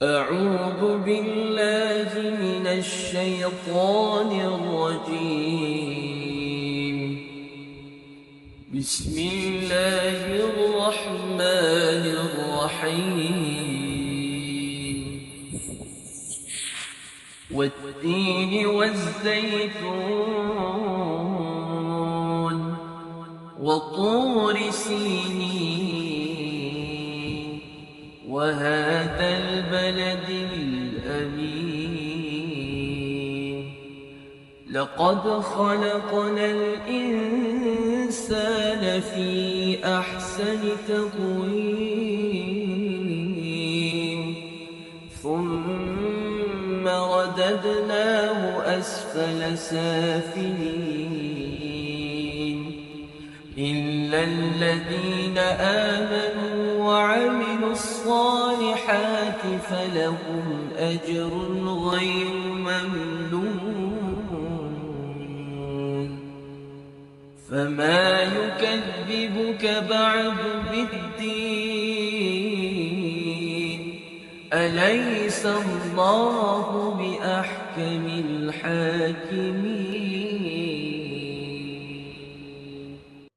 أعوذ بالله من الشيطان الرجيم. بسم الله الرحمن الرحيم. والتين والزيتون وطور سينين وهذا البلد الأمين. لقد خلقنا الإنسان في أحسن تقويم ثم رددناه أسفل سافلين إلا الذين آمنوا وعملوا الصالحات فلهم أجر غير ممنون. فما يكذبك بعد بالدين؟ أليس الله بأحكم الحاكمين؟